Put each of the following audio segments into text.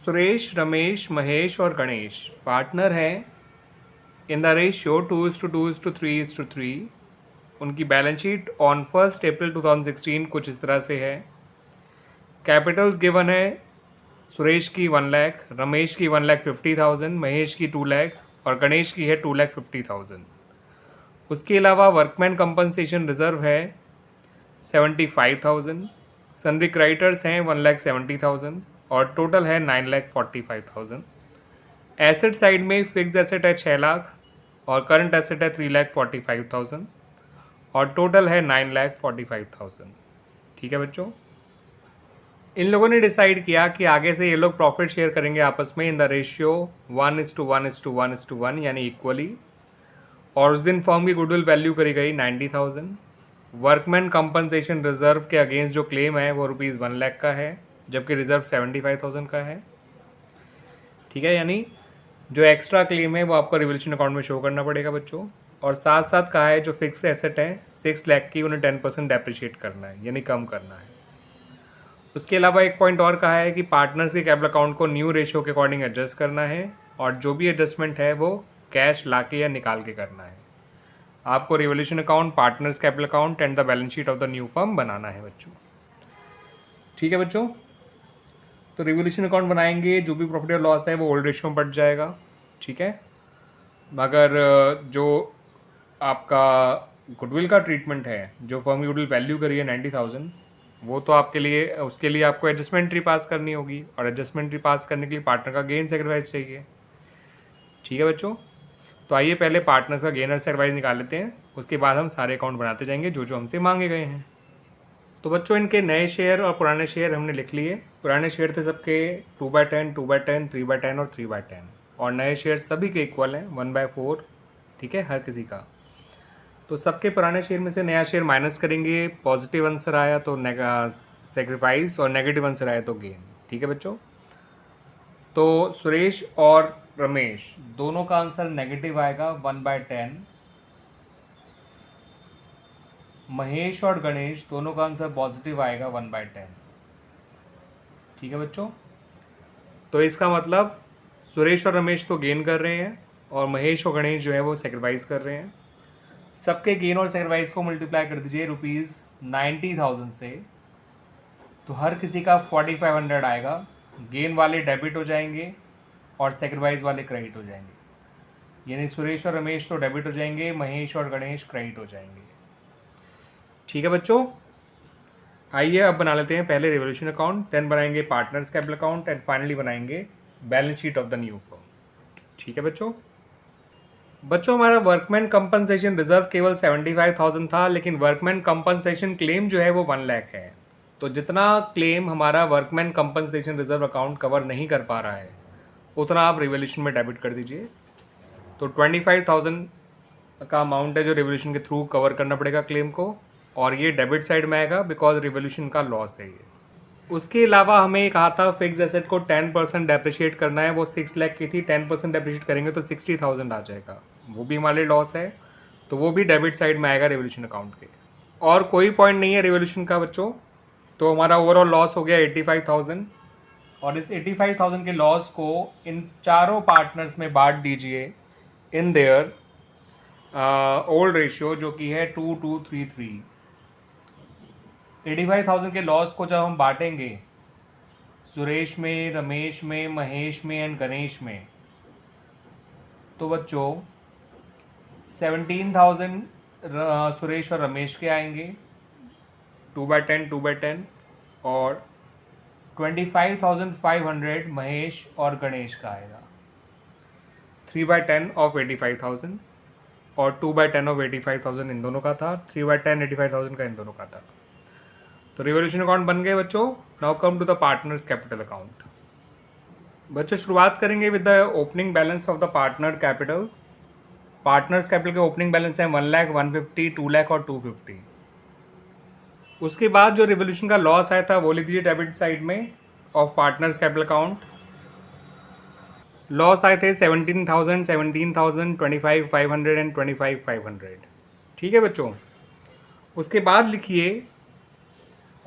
सुरेश, रमेश, महेश और गणेश पार्टनर हैं in the ratio 2:2:3:3। उनकी बैलेंस शीट ऑन 1 अप्रैल 2016 कुछ इस तरह से है। कैपिटल्स गिवन है, सुरेश की 1 लाख, रमेश की 1,50,000, महेश की 2 लाख और गणेश की है 2,50,000। उसके अलावा वर्कमैन कंपनसेशन रिजर्व है 75,000, सन्ड्री क्रेडिटर्स हैं 1,70,000 और टोटल है 9,45,000। एसेट साइड में फिक्स एसेट है 6 लाख और करंट एसेट है 3,45,000 और टोटल है 9,45,000। ठीक है बच्चों, इन लोगों ने डिसाइड किया कि आगे से ये लोग प्रॉफिट शेयर करेंगे आपस में इन द रेशियो 1:1:1:1 यानी इक्वली। और उस दिन फर्म की गुडविल वैल्यू करी गई 90,000। वर्कमैन कंपनसेशन रिजर्व के अगेंस्ट जो क्लेम है वो ₹1 लाख का है, जबकि रिजर्व 75,000 का है। ठीक है, यानी जो एक्स्ट्रा क्लेम है वो आपको रिवोल्यूशन अकाउंट में शो करना पड़ेगा बच्चों। और साथ साथ कहा है जो फिक्स एसेट है 6 लाख की उन्हें 10% डेप्रिशिएट करना है, यानी कम करना है। उसके अलावा एक पॉइंट और कहा है कि पार्टनर्स के कैपिटल अकाउंट को न्यू रेशियो के अकॉर्डिंग एडजस्ट करना है और जो भी एडजस्टमेंट है वो कैश लाके या निकाल के करना है। आपको revolution account, partners capital account and the balance sheet of the new firm बनाना है बच्चों। ठीक है बच्चों, तो रिवोल्यूशन अकाउंट बनाएंगे, जो भी प्रॉफिट और लॉस है वो ओल्ड रेशियो में बढ़ जाएगा। ठीक है, मगर जो आपका गुडविल का ट्रीटमेंट है, जो फर्म की गुडविल वैल्यू करी है 90,000, वो तो आपके लिए, उसके लिए आपको एडजस्टमेंट पास करनी होगी और एडजस्टमेंट पास करने के लिए पार्टनर का गेन सेक्रीफाइस चाहिए। ठीक है बच्चों, तो आइए पहले पार्टनर्स का गेन और सेक्रीफाइस निकाल लेते हैं, उसके बाद हम सारे अकाउंट बनाते जाएंगे जो जो हमसे मांगे गए हैं। तो बच्चों इनके नए शेयर और पुराने शेयर हमने लिख लिए। पुराने शेयर थे सबके 2/10, 2/10, 3/10 और 3/10 और नए शेयर सभी के इक्वल हैं 1/4। ठीक है, हर किसी का। तो सबके पुराने शेयर में से नया शेयर माइनस करेंगे, पॉजिटिव आंसर आया तो सेक्रीफाइस और नेगेटिव आंसर आया तो गेन। ठीक है बच्चों, तो सुरेश और रमेश दोनों का आंसर नेगेटिव आएगा 1/10। महेश और गणेश दोनों का आंसर पॉजिटिव आएगा 1/10। ठीक है बच्चों, तो इसका मतलब सुरेश और रमेश तो गेन कर रहे हैं और महेश और गणेश जो है वो सेक्रीफाइस कर रहे हैं। सबके गेन और सेक्रीफाइस को मल्टीप्लाई कर दीजिए ₹90,000 से, तो हर किसी का 4,500 आएगा। गेन वाले डेबिट हो जाएंगे और सेक्रीफाइस वाले क्रेडिट हो जाएंगे, यानी सुरेश और रमेश तो डेबिट हो जाएंगे, महेश और गणेश क्रेडिट हो जाएंगे। ठीक है बच्चों, आइए अब बना लेते हैं पहले रिवोल्यूशन अकाउंट, देन बनाएंगे partners capital account and finally बनाएंगे balance sheet of the new firm. ठीक है बच्चों हमारा वर्कमैन कंपनसेशन रिजर्व केवल 75,000 था, लेकिन वर्कमैन कंपनसेशन क्लेम जो है वो 1 लाख है। तो जितना क्लेम हमारा workman compensation reserve account cover नहीं कर पा रहा है उतना आप रिवोल्यूशन में डेबिट कर दीजिए। तो 25,000 का अमाउंट है जो रिवोल्यूशन के थ्रू कवर करना पड़ेगा क्लेम को, और ये डेबिट साइड में आएगा बिकॉज रिवोल्यूशन का लॉस है ये। उसके अलावा हमें कहा था फिक्स एसेट को 10% डेप्रिशिएट करना है, वो 6 लाख की थी, 10% डेप्रिशिएट करेंगे तो 60,000 आ जाएगा, वो भी हमारे लॉस है, तो वो भी डेबिट साइड में आएगा रिवोल्यूशन अकाउंट के। और कोई पॉइंट नहीं है रिवोल्यूशन का बच्चों, तो हमारा ओवरऑल लॉस हो गया 85,000 और इस 85,000 के लॉस को इन चारों पार्टनर्स में बांट दीजिए इन देयर ओल्ड रेशियो जो कि है 2:2:3:3। 85,000 के लॉस को जब हम बांटेंगे सुरेश में, रमेश में, महेश में एंड गणेश में, तो बच्चों 17,000 सुरेश और रमेश के आएंगे 2/10, 2/10 और 25,500 महेश और गणेश का आएगा 3/10 ऑफ 85,000 और 2/10 ऑफ 85,000 इन दोनों का था, 3/10 85,000 का इन दोनों का था। तो रिवोल्यूशन अकाउंट बन गए बच्चों। Now come to the partners capital account. बच्चों शुरुआत करेंगे with the opening balance of the partner capital. Partners capital के ओपनिंग बैलेंस है 1 लाख, 150, 2 लाख और 250। उसके बाद जो रिवोल्यूशन का लॉस आया था वो लिख दीजिए डेबिट साइड में of partners capital account. Loss आए थे 17,000, 17,000, 25,500 एंड 25,500। ठीक है बच्चों, उसके बाद लिखिए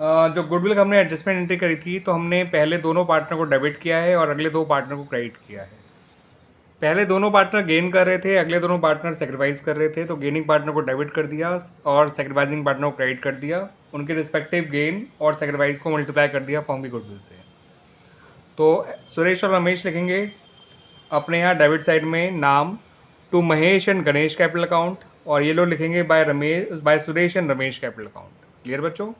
जो गुडविल का हमने एडजस्टमेंट एंट्री करी थी, तो हमने पहले दोनों पार्टनर को डेबिट किया है और अगले दो पार्टनर को क्रेडिट किया है। पहले दोनों पार्टनर गेन कर रहे थे, अगले दोनों पार्टनर सेक्रीफाइस कर रहे थे, तो गेनिंग पार्टनर को डेबिट कर दिया और सेक्रीफाइसिंग पार्टनर को क्रेडिट कर दिया। उनके रिस्पेक्टिव गेन और सेक्रीफाइस को मल्टीप्लाई कर दिया फर्म की गुडविल से। तो सुरेश और रमेश लिखेंगे अपने यहाँ डेबिट साइड में नाम to Mahesh and Ganesh capital account, और ये लोग लिखेंगे by Suresh and Ramesh capital account. Clear बच्चों?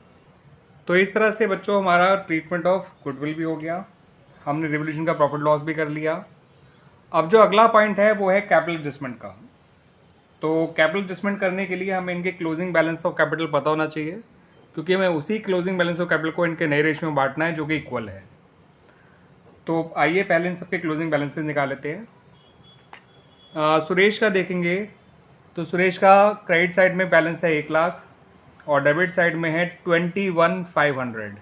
तो इस तरह से बच्चों हमारा ट्रीटमेंट ऑफ गुडविल भी हो गया, हमने रिवोल्यूशन का प्रॉफिट लॉस भी कर लिया। अब जो अगला पॉइंट है वो है कैपिटल एडजस्टमेंट का। तो कैपिटल एडजस्टमेंट करने के लिए हमें इनके क्लोजिंग बैलेंस ऑफ कैपिटल पता होना चाहिए, क्योंकि हमें उसी क्लोजिंग बैलेंस ऑफ कैपिटल को इनके नए रेशियो में बांटना है जो कि इक्वल है। तो आइए पहले इन सबके क्लोजिंग बैलेंसेस निकाल लेते हैं। सुरेश का देखेंगे तो सुरेश का क्रेडिट साइड में बैलेंस है 1 लाख और डेबिट साइड में है 21,500।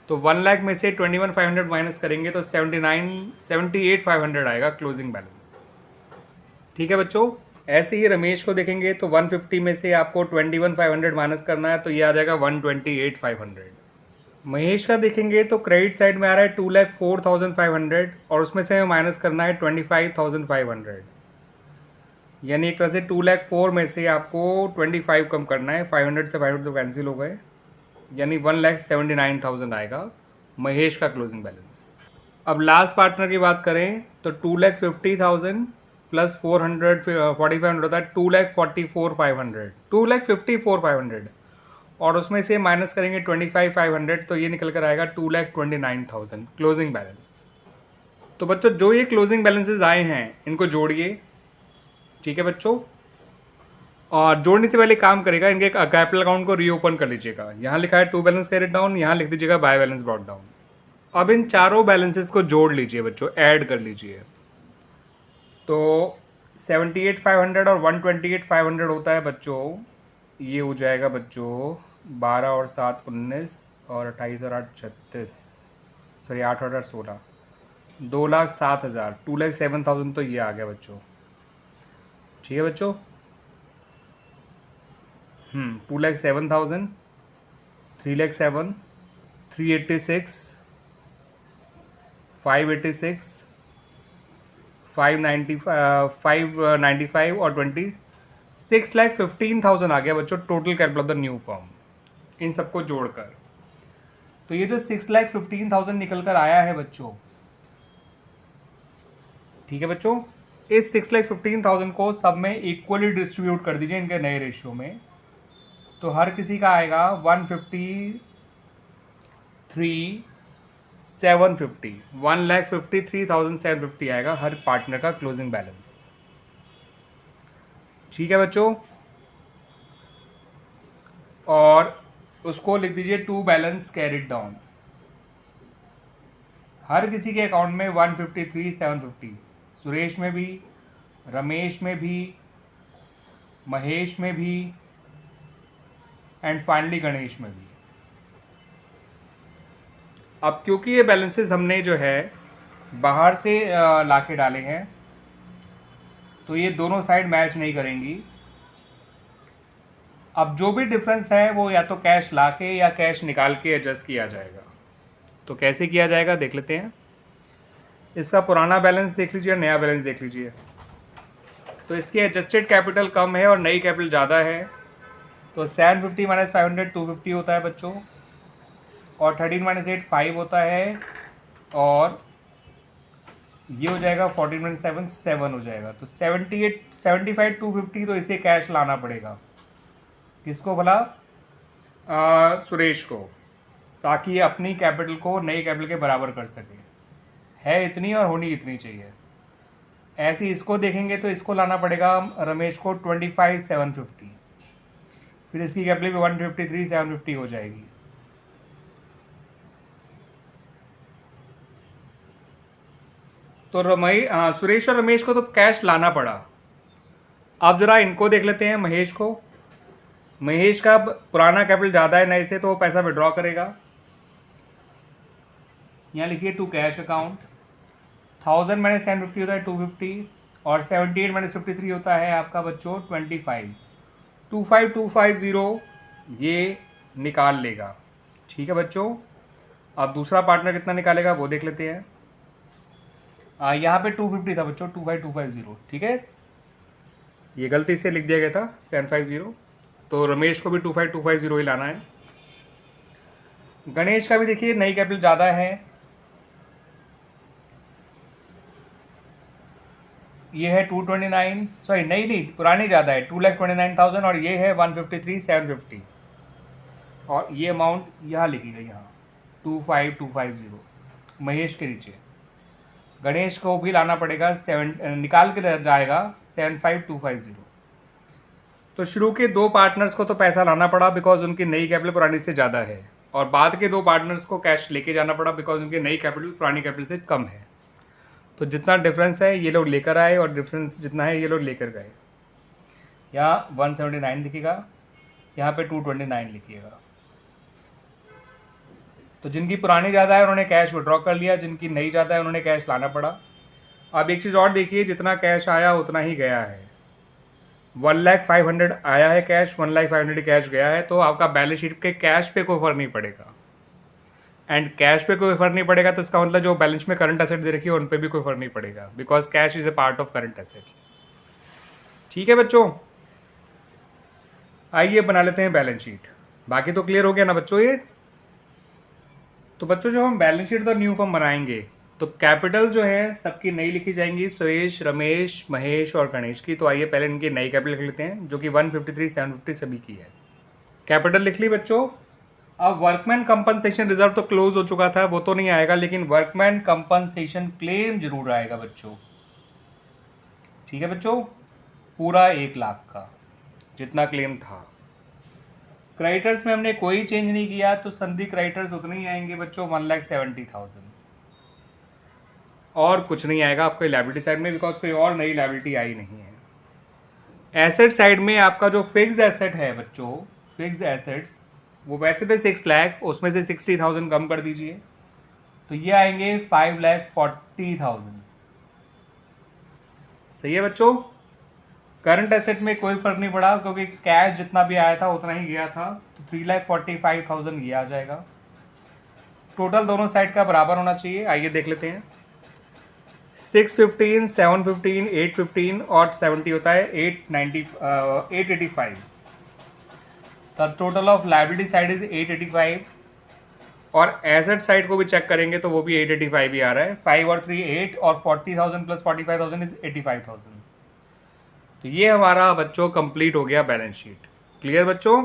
तो 1 लाख में से 21,500 माइनस करेंगे तो 78,500 आएगा क्लोजिंग बैलेंस। ठीक है बच्चों? ऐसे ही रमेश को देखेंगे तो 150 में से आपको 21,500 माइनस करना है, तो ये आ जाएगा 128,500। महेश का देखेंगे तो क्रेडिट साइड में आ रहा है 2,04,500 और उसमें से हमें माइनस करना है 25,500, यानी एक तरह से 2,04,000 में से आपको 25 कम करना है। 500 से 500 तो कैंसिल हो गए, यानी 1,79,000 आएगा महेश का क्लोजिंग बैलेंस। अब लास्ट पार्टनर की बात करें तो 2,50,000 प्लस 4,4500 होता है 2,44,500, 2,54,500 और उसमें से माइनस करेंगे 25,500, तो ये निकल कर आएगा 2,29,000 क्लोजिंग बैलेंस। तो बच्चों जो ये क्लोजिंग बैलेंसेस आए हैं इनको जोड़िए। ठीक है बच्चों? और जोड़ने से पहले काम करेगा, इनके कैपिटल अकाउंट को रीओपन कर लीजिएगा। यहाँ लिखा है टू बैलेंस कैरिड डाउन, यहाँ लिख दीजिएगा बाय बैलेंस ब्रॉट डाउन। अब इन चारों बैलेंसेस को जोड़ लीजिए बच्चों, ऐड कर लीजिए। तो 78,500 और 128,500 होता है बच्चों, ये हो जाएगा बच्चों 12 और 7 19 और 28 और 8 36, सॉरी 8 और 8 16, 2,07,000, 2,07,000 तो ये आ गया बच्चों। ठीक है बच्चों? 2,07,000, 3,07,000, 386, 586, 595 और 26,15,000 आ गया बच्चों total capital of the new firm, इन सबको जोड़कर। तो ये जो 6,15,000 निकल कर आया है बच्चों, ठीक है बच्चों, इस 6,15,000 को सब में इक्वली डिस्ट्रीब्यूट कर दीजिए इनके नए रेशियो में। तो हर किसी का आएगा 1,53,750, 1,53,750 आएगा हर पार्टनर का क्लोजिंग बैलेंस। ठीक है बच्चों? और उसको लिख दीजिए टू बैलेंस कैरिड डाउन। हर किसी के अकाउंट में 153,750, सुरेश में भी, रमेश में भी, महेश में भी एंड फाइनली गणेश में भी। अब क्योंकि ये बैलेंसेस हमने जो है बाहर से लाके डाले हैं, तो ये दोनों साइड मैच नहीं करेंगी। अब जो भी डिफरेंस है वो या तो कैश लाके या कैश निकाल के एडजस्ट किया जाएगा। तो कैसे किया जाएगा देख लेते हैं। इसका पुराना बैलेंस देख लीजिए और नया बैलेंस देख लीजिए। तो इसकी एडजस्टेड कैपिटल कम है और नई कैपिटल ज़्यादा है, तो 750 माइनस 500 250 होता है बच्चों, और 13 माइनस 8 5 होता है, और ये हो जाएगा 14 माइनस 7 7 हो जाएगा। तो 75 250, तो इसे कैश लाना पड़ेगा। किसको भला? सुरेश को, ताकि ये अपनी कैपिटल को नई कैपिटल के बराबर कर सके। है इतनी और होनी इतनी चाहिए। ऐसे इसको देखेंगे तो इसको लाना पड़ेगा रमेश को 25,750, फिर इसकी कैपिटल भी 153,750 हो जाएगी। तो सुरेश और रमेश को तो कैश लाना पड़ा। अब जरा इनको देख लेते हैं। महेश को, महेश का पुराना कैपिटल ज़्यादा है नए से, तो वो पैसा विड्रॉ करेगा। यहाँ लिखिए टू कैश अकाउंट। 1000 माइनस 750 होता है 250, और 78 माइनस 53 होता है आपका बच्चों 25। 25,250 ये निकाल लेगा। ठीक है बच्चों, अब दूसरा पार्टनर कितना निकालेगा वो देख लेते हैं। यहाँ पे 250 था बच्चों, 25250, ठीक है, ये गलती से लिख दिया गया था 750, तो रमेश को भी 25250 ही लाना है। गणेश का भी देखिए नई कैपिटल ज़्यादा है, ये है 229, सॉरी नहीं पुरानी ज़्यादा है 2,29,000 और ये है 153,750, और ये अमाउंट यहाँ लिखी गई, यहाँ 25250 महेश के नीचे। गणेश को भी लाना पड़ेगा, निकाल के जाएगा 75250। तो शुरू के दो पार्टनर्स को तो पैसा लाना पड़ा बिकॉज उनकी नई कैपिटल पुरानी से ज़्यादा है, और बाद के दो पार्टनर्स को कैश लेके जाना पड़ा बिकॉज उनकी नई कैपिटल पुरानी कैपिटल से कम है। तो जितना डिफरेंस है ये लोग लेकर आए और डिफरेंस जितना है ये लोग लेकर गए। यहाँ 179 लिखिएगा, यहाँ पे 229 लिखिएगा। तो जिनकी पुरानी ज़्यादा है उन्होंने कैश विड्रॉ कर लिया, जिनकी नई ज़्यादा है उन्होंने कैश लाना पड़ा। अब एक चीज़ और देखिए, जितना कैश आया उतना ही गया है। 1,05,000 आया है कैश, 1,05,000 कैश गया है, तो आपका बैलेंस शीट के कैश पे कोई फर्क नहीं पड़ेगा। एंड कैश पे कोई फर्क नहीं पड़ेगा तो इसका मतलब जो बैलेंस में करंट एसेट दे रखी है उन पे भी कोई फर्क नहीं पड़ेगा, because cash is a part of current assets. ठीक है बच्चों, आइए बना लेते हैं बैलेंस शीट। बाकी तो क्लियर हो गया ना बच्चों ये। तो बच्चों जो हम बैलेंस शीट तो न्यू फॉर्म बनाएंगे तो कैपिटल जो है सबकी नई लिखी जाएंगी, सुरेश, रमेश, महेश और गणेश की। तो आइए पहले इनकी नई कैपिटल लिख लेते हैं जो कि 153,750 सभी की है। कैपिटल लिख ली बच्चों। अब वर्कमैन कंपनसेशन रिजर्व तो क्लोज हो चुका था, वो तो नहीं आएगा, लेकिन वर्कमैन कंपनसेशन क्लेम जरूर आएगा बच्चों। ठीक है बच्चों, पूरा 1 लाख का जितना क्लेम था। क्रेडिटर्स में हमने कोई चेंज नहीं किया तो संधि क्रेडिटर्स उतने ही आएंगे बच्चों, 1,70,000, और कुछ नहीं आएगा आपको लायबिलिटी साइड में बिकॉज कोई और नई लायबिलिटी आई नहीं है। एसेट साइड में आपका जो फिक्स्ड एसेट है बच्चों, फिक्स्ड एसेट्स वो वैसे थे 6 लाख, उसमें से 60,000 कम कर दीजिए तो ये आएंगे 5,40,000। सही है बच्चों। करंट एसेट में कोई फर्क नहीं पड़ा क्योंकि कैश जितना भी आया था उतना ही गया था, तो 3,45,000 ये आ जाएगा। टोटल दोनों साइड का बराबर होना चाहिए। आइए देख लेते हैं। 615, 715, 815 और 70 होता है 885। The total of liability side is 885, और एसेट साइड को भी चेक करेंगे तो वो भी 885 ही आ रहा है। 5 और 3 8, और 40,000 प्लस 45,000 इज 85,000। तो ये हमारा बच्चों कंप्लीट हो गया बैलेंस शीट। क्लियर बच्चों।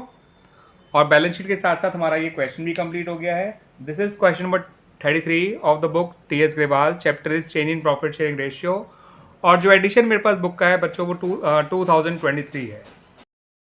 और बैलेंस शीट के साथ साथ हमारा ये क्वेश्चन भी कंप्लीट हो गया है। This is question number 33 of the book T.S.. Grewal. Chapter is change in profit sharing ratio, और जो एडिशन मेरे पास बुक का है बच्चों वो 2023 है।